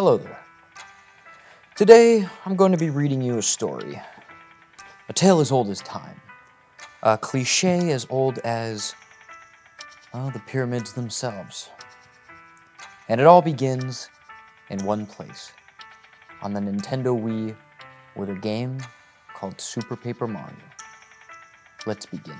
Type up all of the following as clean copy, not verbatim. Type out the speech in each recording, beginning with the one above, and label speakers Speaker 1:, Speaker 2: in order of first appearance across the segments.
Speaker 1: Hello there. Today, I'm going to be reading you a story. A tale as old as time. A cliche as old as, the pyramids themselves. And it all begins in one place. On the Nintendo Wii, with a game called Super Paper Mario. Let's begin.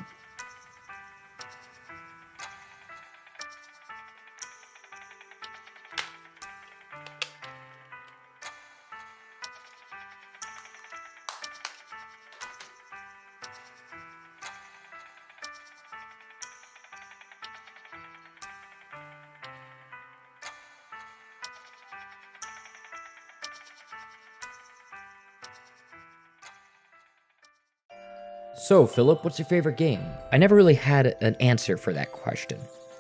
Speaker 2: So, Philip, what's your favorite game? I never really had an answer for that question.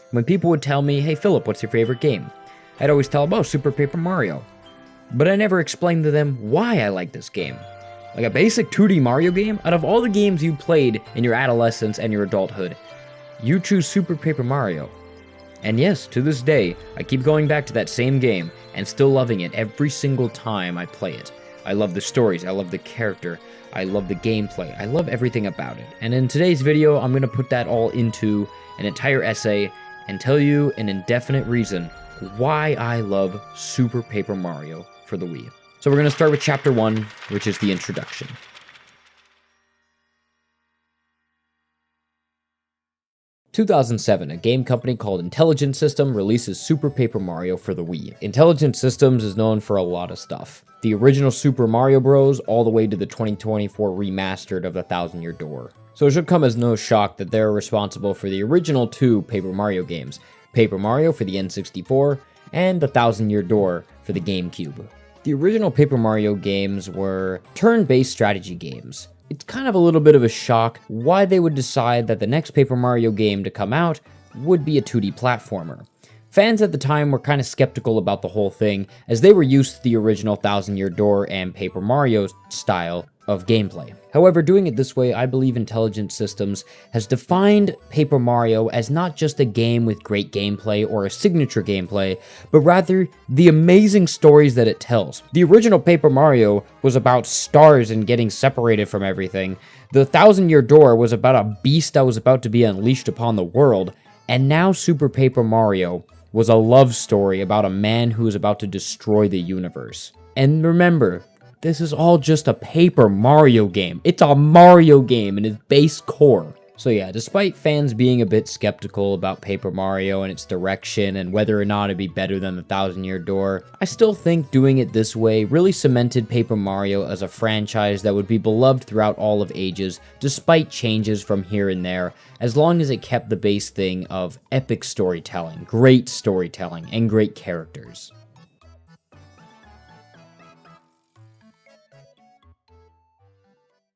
Speaker 2: When people would tell me, hey, Philip, what's your favorite game? I'd always tell them, oh, Super Paper Mario. But I never explained to them why I like this game. Like a basic 2D Mario game, out of all the games you played in your adolescence and your adulthood, you choose Super Paper Mario. And yes, to this day, I keep going back to that same game and still loving it every single time I play it. I love the stories, I love the character, I love the gameplay, I love everything about it. And in today's video, I'm going to put that all into an entire essay and tell you an indefinite reason why I love Super Paper Mario for the Wii. So we're going to start with Chapter 1, which is the introduction. 2007, a game company called Intelligent System releases Super Paper Mario for the Wii. Intelligent Systems is known for a lot of stuff. The original Super Mario Bros. All the way to the 2024 remastered of the Thousand Year Door. So it should come as no shock that they're responsible for the original two Paper Mario games, Paper Mario for the N64, and the Thousand Year Door for the GameCube. The original Paper Mario games were turn-based strategy games. It's kind of a little bit of a shock why they would decide that the next Paper Mario game to come out would be a 2D platformer. Fans at the time were kind of skeptical about the whole thing, as they were used to the original Thousand Year Door and Paper Mario style of gameplay. However, doing it this way, I believe Intelligent Systems has defined Paper Mario as not just a game with great gameplay or a signature gameplay, but rather the amazing stories that it tells. The original Paper Mario was about stars and getting separated from everything. The Thousand Year Door was about a beast that was about to be unleashed upon the world. And now Super Paper Mario was a love story about a man who is about to destroy the universe. And remember, this is all just a Paper Mario game. It's a Mario game in its base core. So yeah, despite fans being a bit skeptical about Paper Mario and its direction and whether or not it'd be better than the Thousand Year Door, I still think doing it this way really cemented Paper Mario as a franchise that would be beloved throughout all of ages, despite changes from here and there, as long as it kept the base thing of epic storytelling, and great characters.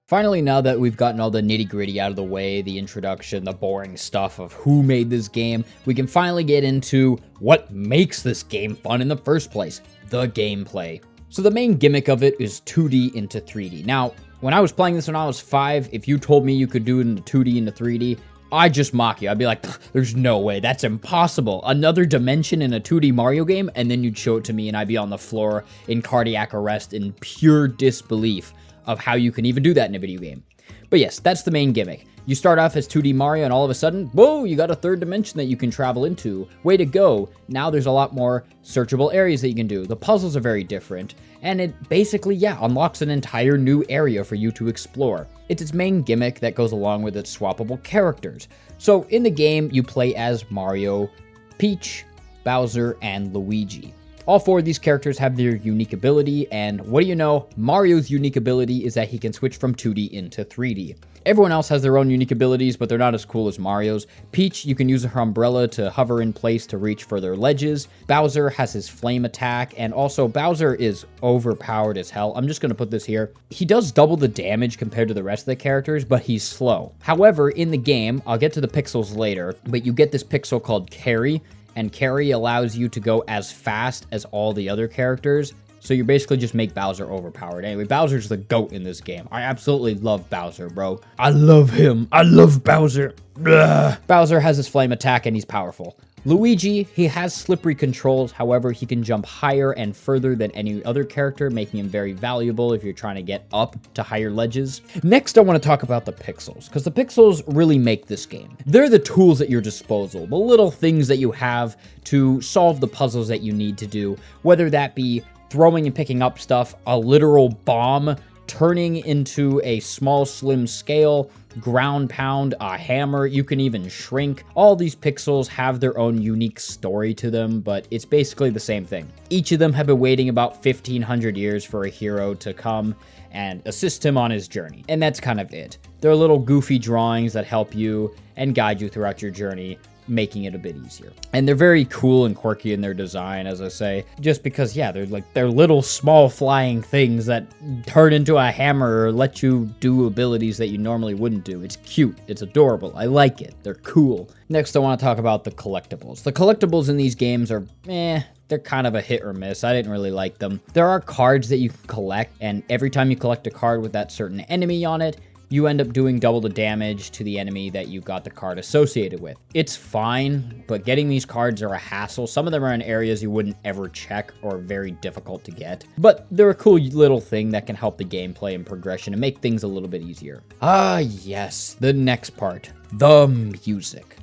Speaker 2: Finally, now that we've gotten all the nitty-gritty out of the way, the introduction, the boring stuff of who made this game, we can finally get into what makes this game fun in the first place, the gameplay. So the main gimmick of it is 2D into 3D. Now, when I was playing this when I was 5, if you told me you could do it into 2D into 3D, I'd just mock you. I'd be like, there's no way, that's impossible. Another dimension in a 2D Mario game, and then you'd show it to me and I'd be on the floor in cardiac arrest in pure disbelief of how you can even do that in a video game. But yes, that's the main gimmick. You start off as 2D Mario and all of a sudden, whoa, you got a third dimension that you can travel into. Way to go. Now there's a lot more searchable areas that you can do. The puzzles are very different, and it basically, unlocks an entire new area for you to explore. It's its main gimmick that goes along with its swappable characters. So in the game, you play as Mario, Peach, Bowser, and Luigi. All four of these characters have their unique ability, and what do you know, Mario's unique ability is that he can switch from 2D into 3D. Everyone else has their own unique abilities, but they're not as cool as Mario's. Peach, you can use her umbrella to hover in place to reach further ledges. Bowser has his flame attack, and also Bowser is overpowered as hell. I'm just going to put this here. He does double the damage compared to the rest of the characters, but he's slow. However, in the game, I'll get to the pixels later, but you get this pixel called Carry, and Carry allows you to go as fast as all the other characters, so you basically just make Bowser overpowered. Anyway, Bowser's the GOAT in this game. I absolutely love Bowser, bro. I love him. I love Bowser. Blah. Bowser has his flame attack and he's powerful. Luigi, he has slippery controls, however, he can jump higher and further than any other character, making him very valuable if you're trying to get up to higher ledges. Next, I want to talk about the pixels, because the pixels really make this game. They're the tools at your disposal, the little things that you have to solve the puzzles that you need to do, whether that be throwing and picking up stuff, a literal bomb, turning into a small slim scale, ground pound, a hammer, you can even shrink. All these pixels have their own unique story to them, but it's basically the same thing. Each of them have been waiting about 1500 years for a hero to come and assist him on his journey. And that's kind of it. They're little goofy drawings that help you and guide you throughout your journey, making it a bit easier. And they're very cool and quirky in their design, as I say, just because, yeah, they're little small flying things that turn into a hammer or let you do abilities that you normally wouldn't do. It's cute. It's adorable. I like it. They're cool. Next, I want to talk about the collectibles. The collectibles in these games are, they're kind of a hit or miss. I didn't really like them. There are cards that you can collect, and every time you collect a card with that certain enemy on it, you end up doing double the damage to the enemy that you got the card associated with. It's fine, but getting these cards are a hassle. Some of them are in areas you wouldn't ever check or very difficult to get, but they're a cool little thing that can help the gameplay and progression and make things a little bit easier. Ah, yes, the next part, the music.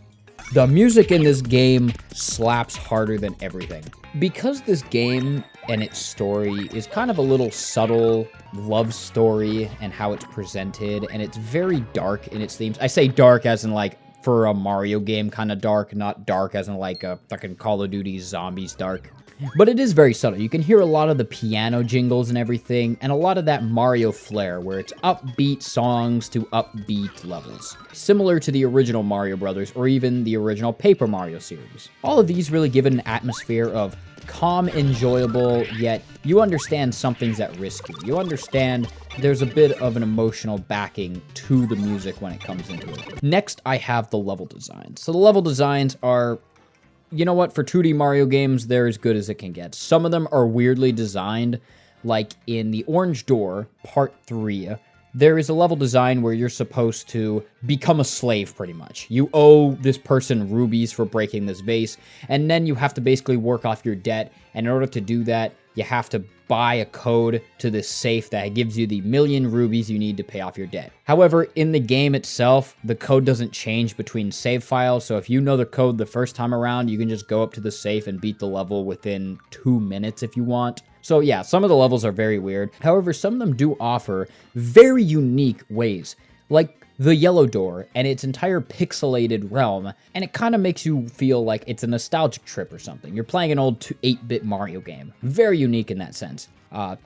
Speaker 2: The music in this game slaps harder than everything. Because this game and its story is kind of a little subtle love story and how it's presented, and it's very dark in its themes. I say dark as in like for a Mario game kind of dark, not dark as in like a fucking Call of Duty Zombies dark. But it is very subtle. You can hear a lot of the piano jingles and everything, and a lot of that Mario flair, where it's upbeat songs to upbeat levels. Similar to the original Mario Brothers, or even the original Paper Mario series. All of these really give it an atmosphere of calm, enjoyable, yet you understand something's at risk here. You understand there's a bit of an emotional backing to the music when it comes into it. Next, I have the level designs. So the level designs are, you know what, for 2D Mario games, they're as good as it can get. Some of them are weirdly designed, like in the Orange Door, Part 3, there is a level design where you're supposed to become a slave, pretty much. You owe this person rubies for breaking this vase, and then you have to basically work off your debt, and in order to do that, you have to buy a code to this safe that gives you the 1,000,000 rubies you need to pay off your debt. However, in the game itself, the code doesn't change between save files, so if you know the code the first time around, you can just go up to the safe and beat the level within 2 minutes if you want. So yeah, some of the levels are very weird. However, some of them do offer very unique ways, like the Yellow Door and its entire pixelated realm, and it kind of makes you feel like it's a nostalgic trip or something. You're playing an old 8-bit Mario game. Very unique in that sense.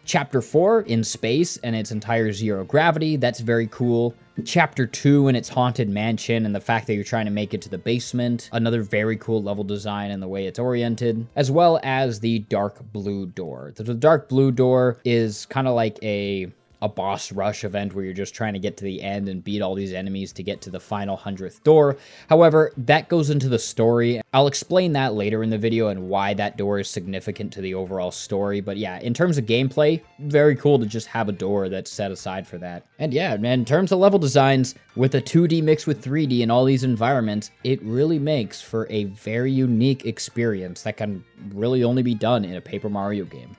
Speaker 2: Chapter 4 in space and its entire zero gravity, that's very cool. Chapter 2 and its haunted mansion and the fact that you're trying to make it to the basement, another very cool level design and the way it's oriented, as well as the Dark Blue Door. The Dark Blue Door is kind of like a boss rush event where you're just trying to get to the end and beat all these enemies to get to the final 100th door. However, that goes into the story. I'll explain that later in the video and why that door is significant to the overall story. But yeah, in terms of gameplay, very cool to just have a door that's set aside for that. And yeah, man, in terms of level designs, with a 2D mixed with 3D and all these environments, it really makes for a very unique experience that can really only be done in a Paper Mario game.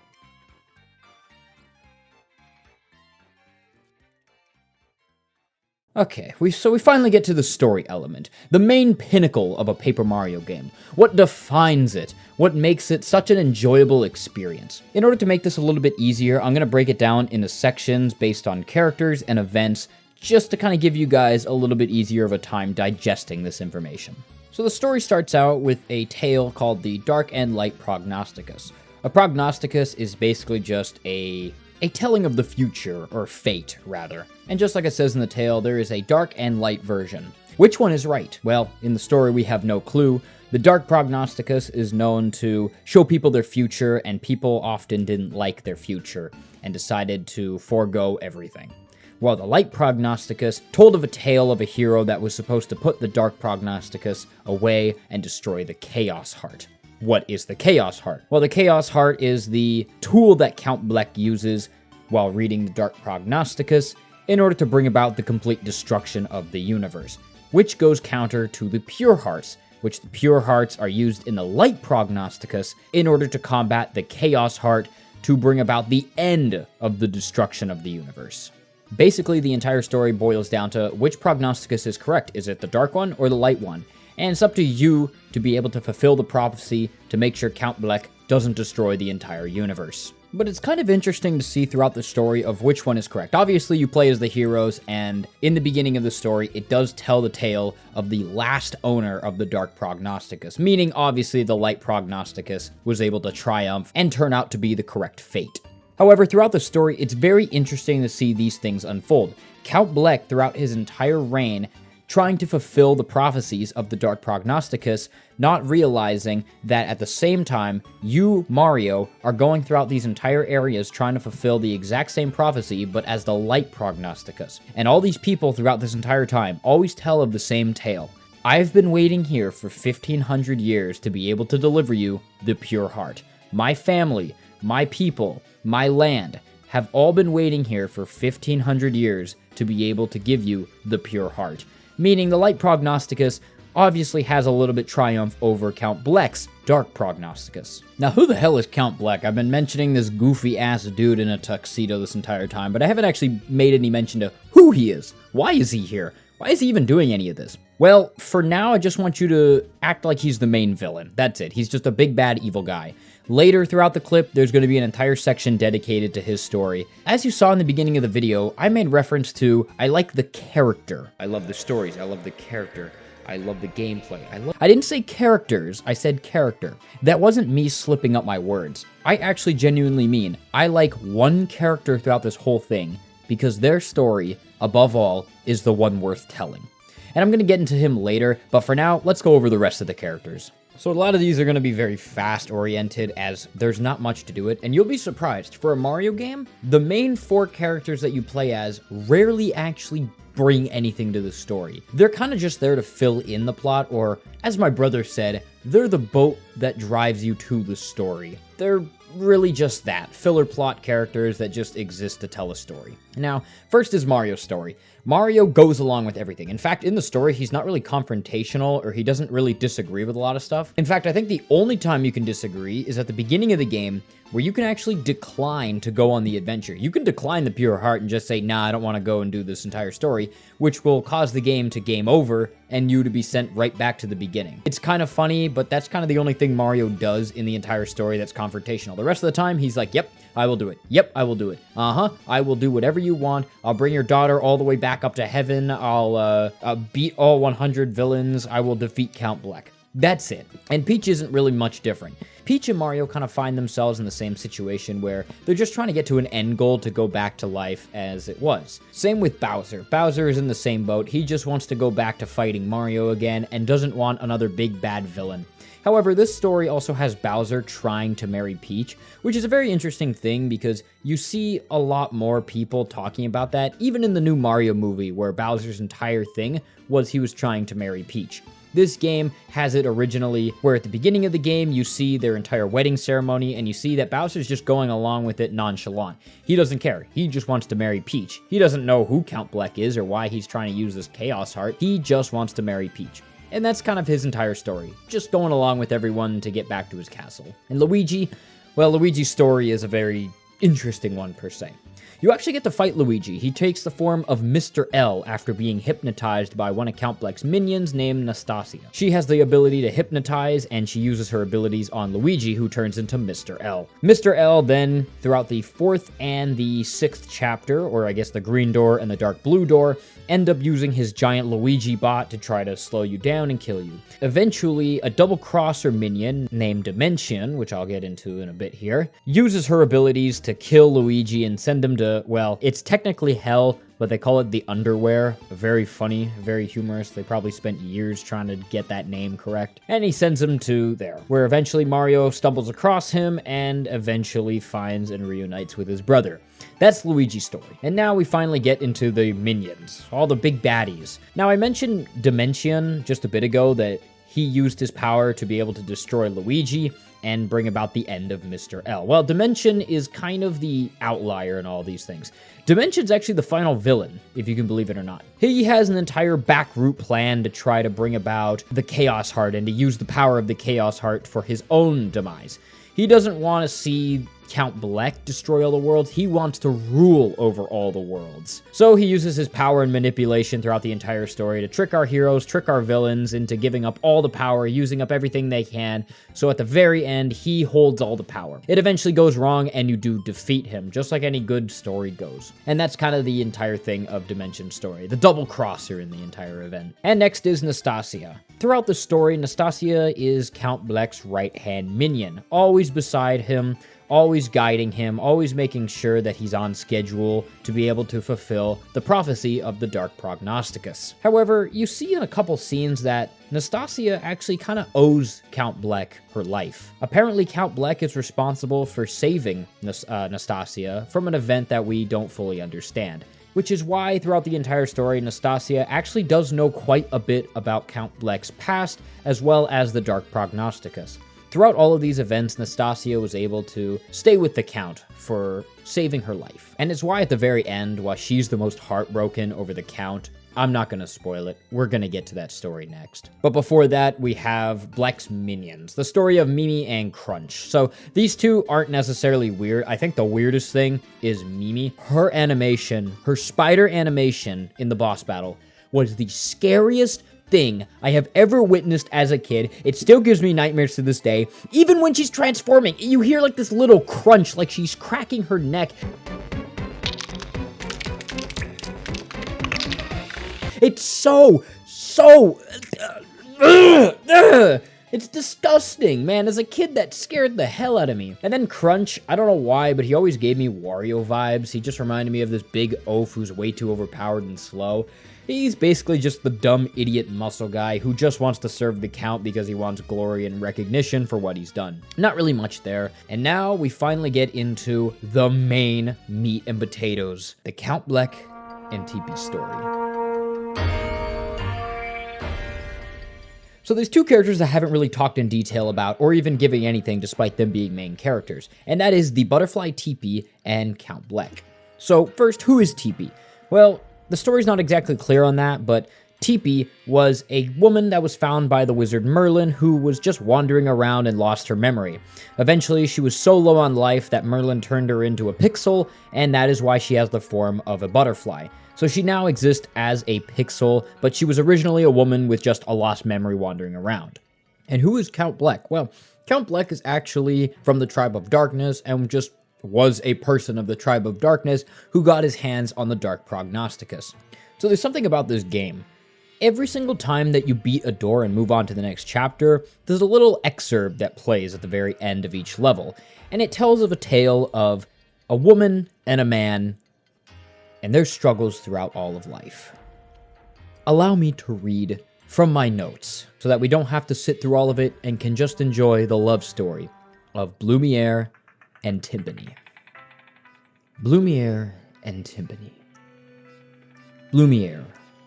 Speaker 2: Okay, so we finally get to the story element, the main pinnacle of a Paper Mario game. What defines it? What makes it such an enjoyable experience? In order to make this a little bit easier, I'm going to break it down into sections based on characters and events, just to kind of give you guys a little bit easier of a time digesting this information. So the story starts out with a tale called the Dark and Light Prognosticus. A prognosticus is basically just a telling of the future, or fate, rather. And just like it says in the tale, there is a dark and light version. Which one is right? Well, in the story we have no clue. The dark prognosticus is known to show people their future, and people often didn't like their future and decided to forego everything. While the light prognosticus told of a tale of a hero that was supposed to put the dark prognosticus away and destroy the Chaos Heart. What is the Chaos Heart? Well, the Chaos Heart is the tool that Count Bleck uses while reading the Dark Prognosticus in order to bring about the complete destruction of the universe, which goes counter to the Pure Hearts, which the pure hearts are used in the light prognosticus in order to combat the chaos heart to bring about the end of the destruction of the universe. Basically, the entire story boils down to which prognosticus is correct. Is it the dark one or the light one? And it's up to you to be able to fulfill the prophecy to make sure Count Bleck doesn't destroy the entire universe. But it's kind of interesting to see throughout the story of which one is correct. Obviously, you play as the heroes, and in the beginning of the story, it does tell the tale of the last owner of the Dark Prognosticus, meaning obviously the Light Prognosticus was able to triumph and turn out to be the correct fate. However, throughout the story, it's very interesting to see these things unfold. Count Bleck, throughout his entire reign, trying to fulfill the prophecies of the Dark Prognosticus, not realizing that at the same time, you, Mario, are going throughout these entire areas trying to fulfill the exact same prophecy, but as the Light Prognosticus. And all these people throughout this entire time always tell of the same tale. I've been waiting here for 1,500 years to be able to deliver you the pure heart. My family, my people, my land have all been waiting here for 1,500 years to be able to give you the pure heart. Meaning the Light Prognosticus obviously has a little bit triumph over Count Bleck's Dark Prognosticus. Now, who the hell is Count Bleck? I've been mentioning this goofy-ass dude in a tuxedo this entire time, but I haven't actually made any mention to who he is. Why is he here? Why is he even doing any of this? Well, for now, I just want you to act like he's the main villain. That's it. He's just a big, bad, evil guy. Later throughout the clip, there's going to be an entire section dedicated to his story. As you saw in the beginning of the video, I made reference to, I like the character. I love the stories. I love the character. I love the gameplay. I didn't say characters, I said character. That wasn't me slipping up my words. I actually genuinely mean, I like one character throughout this whole thing, because their story, above all, is the one worth telling. And I'm going to get into him later, but for now, let's go over the rest of the characters. So a lot of these are going to be very fast-oriented, as there's not much to do it, and you'll be surprised. For a Mario game, the main 4 characters that you play as rarely actually bring anything to the story. They're kind of just there to fill in the plot, or, as my brother said, they're the boat that drives you to the story. They're really just that, filler plot characters that just exist to tell a story. Now, first is Mario's story. Mario goes along with everything. In fact, in the story, he's not really confrontational, or he doesn't really disagree with a lot of stuff. In fact, I think the only time you can disagree is at the beginning of the game, where you can actually decline to go on the adventure. You can decline the pure heart and just say, nah, I don't want to go and do this entire story, which will cause the game to game over and you to be sent right back to the beginning. It's kind of funny, but that's kind of the only thing Mario does in the entire story that's confrontational. The rest of the time, he's like, yep, I will do it. Yep, I will do it. I will do whatever you want. I'll bring your daughter all the way back up to heaven. I'll beat all 100 villains. I will defeat Count Bleck. That's it. And Peach isn't really much different. Peach and Mario kind of find themselves in the same situation where they're just trying to get to an end goal to go back to life as it was. Same with Bowser. Bowser is in the same boat. He just wants to go back to fighting Mario again and doesn't want another big bad villain. However, this story also has Bowser trying to marry Peach, which is a very interesting thing because you see a lot more people talking about that, even in the new Mario movie where Bowser's entire thing was he was trying to marry Peach. This game has it originally where at the beginning of the game, you see their entire wedding ceremony and you see that Bowser's just going along with it nonchalant. He doesn't care. He just wants to marry Peach. He doesn't know who Count Bleck is or why he's trying to use this Chaos Heart. He just wants to marry Peach. And that's kind of his entire story, just going along with everyone to get back to his castle. And Luigi, well, Luigi's story is a very interesting one per se. You actually get to fight Luigi. He takes the form of Mr. L after being hypnotized by one of Count Bleck's minions named Nastasia. She has the ability to hypnotize, and she uses her abilities on Luigi, who turns into Mr. L. Mr. L then, throughout the 4th and the 6th chapter, or I guess the green door and the dark blue door, end up using his giant Luigi bot to try to slow you down and kill you. Eventually, a double-crosser minion named Dimension, which I'll get into in a bit here, uses her abilities to kill Luigi and send him to, well, it's technically hell, but they call it the underwear. Very funny, very humorous. They probably spent years trying to get that name correct. And he sends him to there, where eventually Mario stumbles across him and eventually finds and reunites with his brother. That's Luigi's story. And now we finally get into the minions, all the big baddies. Now, I mentioned Dimension just a bit ago that he used his power to be able to destroy Luigi and bring about the end of Mr. L. Well, Dimension is kind of the outlier in all these things. Dimension's actually the final villain, if you can believe it or not. He has an entire back route plan to try to bring about the Chaos Heart and to use the power of the Chaos Heart for his own demise. He doesn't want to see Count Bleck destroy all the worlds. He wants to rule over all the worlds. So he uses his power and manipulation throughout the entire story to trick our heroes, trick our villains into giving up all the power, using up everything they can. So at the very end, he holds all the power. It eventually goes wrong and you do defeat him, just like any good story goes. And that's kind of the entire thing of Dimension's story, the double crosser in the entire event. And next is Nastasia. Throughout the story, Nastasia is Count Bleck's right-hand minion, always beside him, always guiding him, always making sure that he's on schedule to be able to fulfill the prophecy of the Dark Prognosticus. However, you see in a couple scenes that Nastasia actually kind of owes Count Bleck her life. Apparently, Count Bleck is responsible for saving Nastasia from an event that we don't fully understand, which is why throughout the entire story, Nastasia actually does know quite a bit about Count Bleck's past, as well as the Dark Prognosticus. Throughout all of these events, Nastasia was able to stay with the Count for saving her life. And it's why at the very end, while she's the most heartbroken over the Count, I'm not going to spoil it. We're going to get to that story next. But before that, we have Bleck's minions, the story of Mimi and Crunch. So these two aren't necessarily weird. I think the weirdest thing is Mimi. Her animation, her spider animation in the boss battle was the scariest thing I have ever witnessed as a kid. It still gives me nightmares to this day. Even when she's transforming, you hear like this little crunch, like she's cracking her neck. It's so it's disgusting, man. As a kid, that scared the hell out of me. And then Crunch, I don't know why, but he always gave me Wario vibes. He just reminded me of this big oaf who's way too overpowered and slow. He's basically just the dumb idiot muscle guy who just wants to serve the Count because he wants glory and recognition for what he's done. Not really much there. And now we finally get into the main meat and potatoes, the Count Bleck and Tippi story. So there's two characters I haven't really talked in detail about or even giving anything despite them being main characters, and that is the butterfly Tippi and Count Bleck. So first, who is Tippi? Well, the story's not exactly clear on that, but Tippi was a woman that was found by the wizard Merlin who was just wandering around and lost her memory. Eventually, she was so low on life that Merlin turned her into a pixel, and that is why she has the form of a butterfly. So she now exists as a pixel, but she was originally a woman with just a lost memory wandering around. And who is Count Bleck? Well, Count Bleck is actually from the Tribe of Darkness and just was a person of the Tribe of Darkness who got his hands on the Dark Prognosticus. So there's something about this game. Every single time that you beat a door and move on to the next chapter, there's a little excerpt that plays at the very end of each level, and it tells of a tale of a woman and a man and their struggles throughout all of life. Allow me to read from my notes so that we don't have to sit through all of it and can just enjoy the love story of Blumiere and Timpani. Blumiere and Timpani. Blumiere,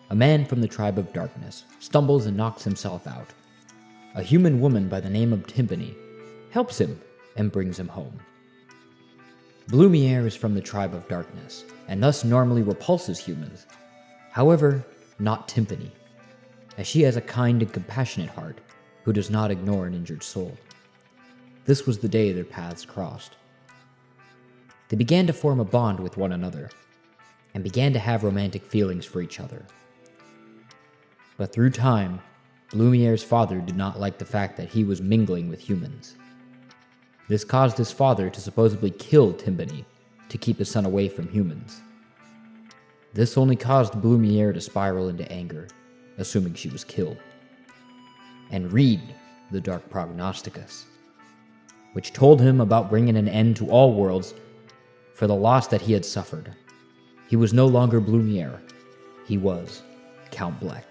Speaker 2: a man from the Tribe of Darkness, stumbles and knocks himself out. A human woman by the name of Timpani helps him and brings him home. Blumiere is from the Tribe of Darkness, and thus normally repulses humans. However, not Timpani, as she has a kind and compassionate heart who does not ignore an injured soul. This was the day their paths crossed. They began to form a bond with one another, and began to have romantic feelings for each other. But through time, Blumiere's father did not like the fact that he was mingling with humans. This caused his father to supposedly kill Timpani to keep his son away from humans. This only caused Blumiere to spiral into anger, assuming she was killed, and read the Dark Prognosticus, which told him about bringing an end to all worlds for the loss that he had suffered. He was no longer Blumiere, he was Count Bleck.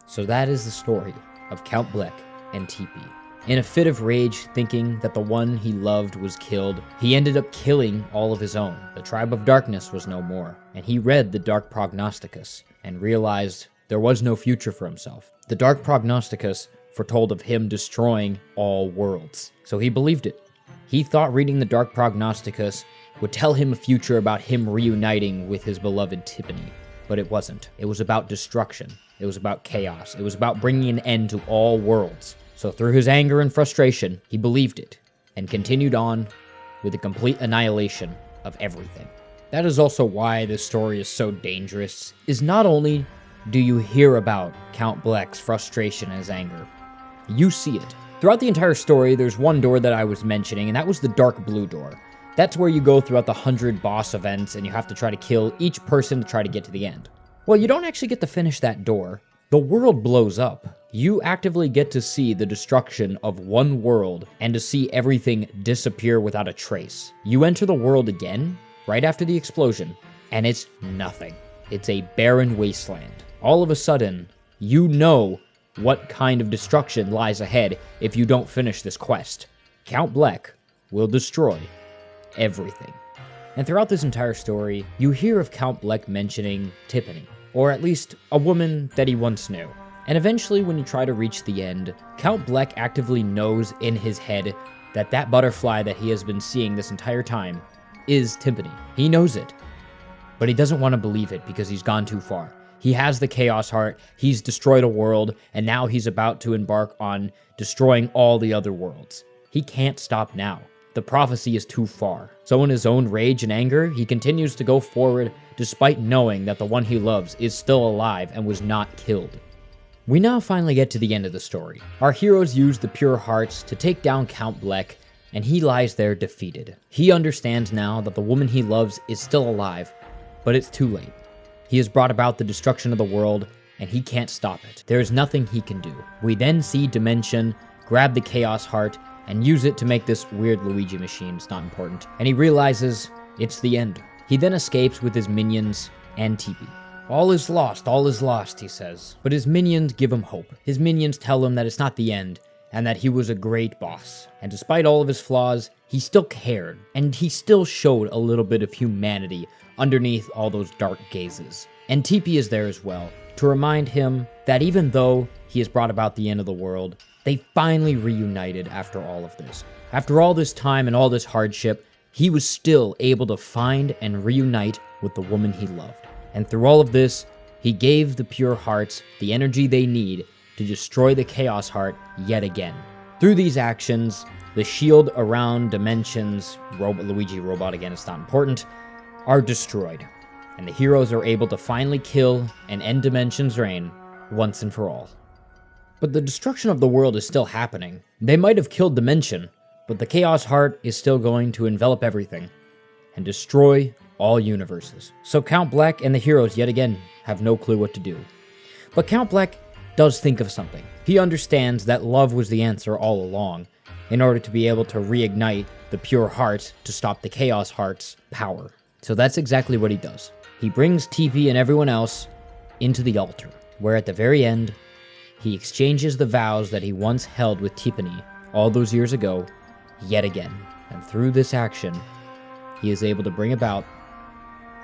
Speaker 2: So that is the story of Count Bleck and Tippi. In a fit of rage, thinking that the one he loved was killed, he ended up killing all of his own. The tribe of darkness was no more, and he read the Dark Prognosticus and realized there was no future for himself. The Dark Prognosticus foretold of him destroying all worlds, so he believed it. He thought reading the Dark Prognosticus would tell him a future about him reuniting with his beloved Tippi, but it wasn't. It was about destruction. It was about chaos. It was about bringing an end to all worlds. So through his anger and frustration, he believed it, and continued on with the complete annihilation of everything. That is also why this story is so dangerous, is not only do you hear about Count Bleck's frustration and his anger, you see it. Throughout the entire story, there's one door that I was mentioning, and that was the dark blue door. That's where you go throughout the 100 boss events, and you have to try to kill each person to try to get to the end. Well, you don't actually get to finish that door. The world blows up. You actively get to see the destruction of one world and to see everything disappear without a trace. You enter the world again, right after the explosion, and it's nothing. It's a barren wasteland. All of a sudden, you know what kind of destruction lies ahead if you don't finish this quest. Count Bleck will destroy everything. And throughout this entire story, you hear of Count Bleck mentioning Tippi, or at least a woman that he once knew. And eventually, when you try to reach the end, Count Bleck actively knows in his head that that butterfly that he has been seeing this entire time is Tippi. He knows it, but he doesn't want to believe it because he's gone too far. He has the Chaos Heart, he's destroyed a world, and now he's about to embark on destroying all the other worlds. He can't stop now. The prophecy is too far. So in his own rage and anger, he continues to go forward despite knowing that the one he loves is still alive and was not killed. We now finally get to the end of the story. Our heroes use the Pure Hearts to take down Count Bleck, and he lies there defeated. He understands now that the woman he loves is still alive, but it's too late. He has brought about the destruction of the world, and he can't stop it. There is nothing he can do. We then see Dimension grab the Chaos Heart and use it to make this weird Luigi machine. It's not important. And he realizes it's the end. He then escapes with his minions and Tippi. All is lost, he says. But his minions give him hope. His minions tell him that it's not the end, and that he was a great boss. And despite all of his flaws, he still cared, and he still showed a little bit of humanity underneath all those dark gazes. And Tippi is there as well, to remind him that even though he has brought about the end of the world, they finally reunited after all of this. After all this time and all this hardship, he was still able to find and reunite with the woman he loved. And through all of this, he gave the Pure Hearts the energy they need to destroy the Chaos Heart yet again. Through these actions, the shield around Dimension's Luigi robot, again, it's not important, are destroyed. And the heroes are able to finally kill and end Dimension's reign once and for all. But the destruction of the world is still happening. They might have killed Dimension, but the Chaos Heart is still going to envelop everything and destroy all universes. So Count Bleck and the heroes yet again have no clue what to do. But Count Bleck does think of something. He understands that love was the answer all along in order to be able to reignite the Pure Heart to stop the Chaos Heart's power. So that's exactly what he does. He brings Tippi and everyone else into the altar, where at the very end, he exchanges the vows that he once held with Tippi all those years ago, yet again. And through this action, he is able to bring about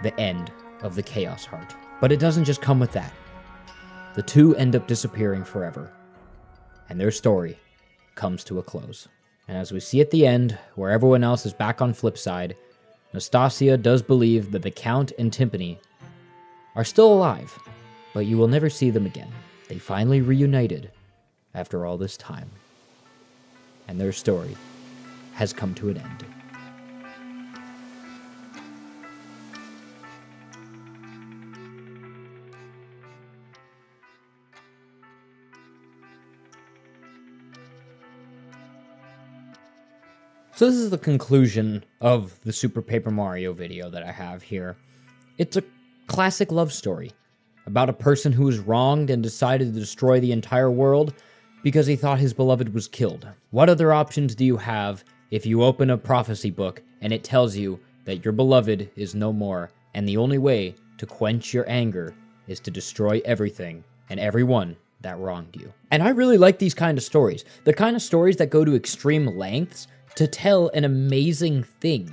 Speaker 2: the end of the Chaos Heart. But it doesn't just come with that. The two end up disappearing forever, and their story comes to a close. And as we see at the end, where everyone else is back on Flipside, Nastasia does believe that the Count and Tippi are still alive, but you will never see them again. They finally reunited after all this time, and their story has come to an end. So this is the conclusion of the Super Paper Mario video that I have here. It's a classic love story about a person who was wronged and decided to destroy the entire world because he thought his beloved was killed. What other options do you have if you open a prophecy book and it tells you that your beloved is no more, and the only way to quench your anger is to destroy everything and everyone that wronged you. And I really like these kind of stories. The kind of stories that go to extreme lengths to tell an amazing thing.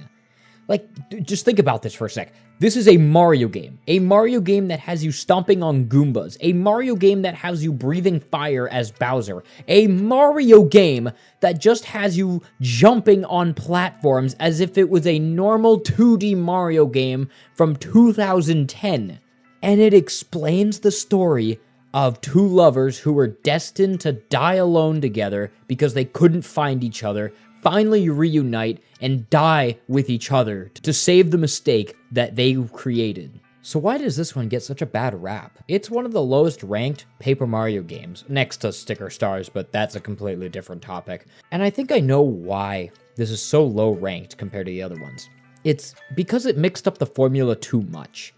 Speaker 2: Like, just think about this for a sec. This is a Mario game. A Mario game that has you stomping on Goombas. A Mario game that has you breathing fire as Bowser. A Mario game that just has you jumping on platforms as if it was a normal 2D Mario game from 2010. And it explains the story of two lovers who were destined to die alone together because they couldn't find each other, finally reunite and die with each other to save the mistake that they created. So why does this one get such a bad rap? It's one of the lowest ranked Paper Mario games, next to Sticker Stars, but that's a completely different topic. And I think I know why this is so low ranked compared to the other ones. It's because it mixed up the formula too much.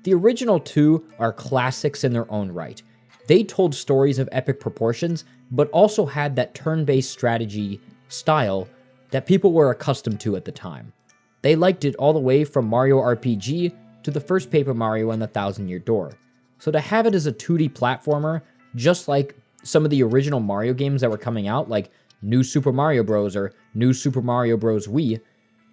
Speaker 2: The original two are classics in their own right. They told stories of epic proportions, but also had that turn-based strategy style that people were accustomed to at the time. They liked it all the way from Mario RPG to the first Paper Mario and the Thousand Year Door. So to have it as a 2D platformer, just like some of the original Mario games that were coming out, like New Super Mario Bros. Or New Super Mario Bros. Wii,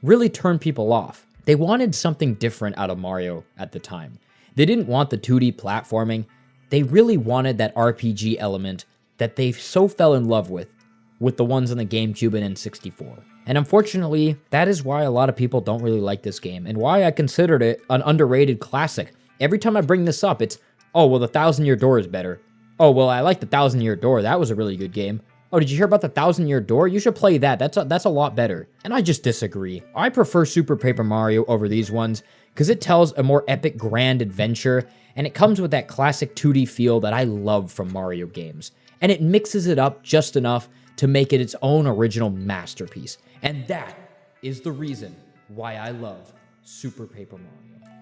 Speaker 2: really turned people off. They wanted something different out of Mario at the time. They didn't want the 2D platforming. They really wanted that RPG element that they so fell in love with the ones on the GameCube and N64. And unfortunately, that is why a lot of people don't really like this game, and why I considered it an underrated classic. Every time I bring this up, it's, oh, well, the Thousand Year Door is better. Oh, well, I like the Thousand Year Door. That was a really good game. Oh, did you hear about the Thousand Year Door? You should play that. That's a lot better. And I just disagree. I prefer Super Paper Mario over these ones because it tells a more epic, grand adventure, and it comes with that classic 2D feel that I love from Mario games. And it mixes it up just enough to make it its own original masterpiece. And that is the reason why I love Super Paper Mario.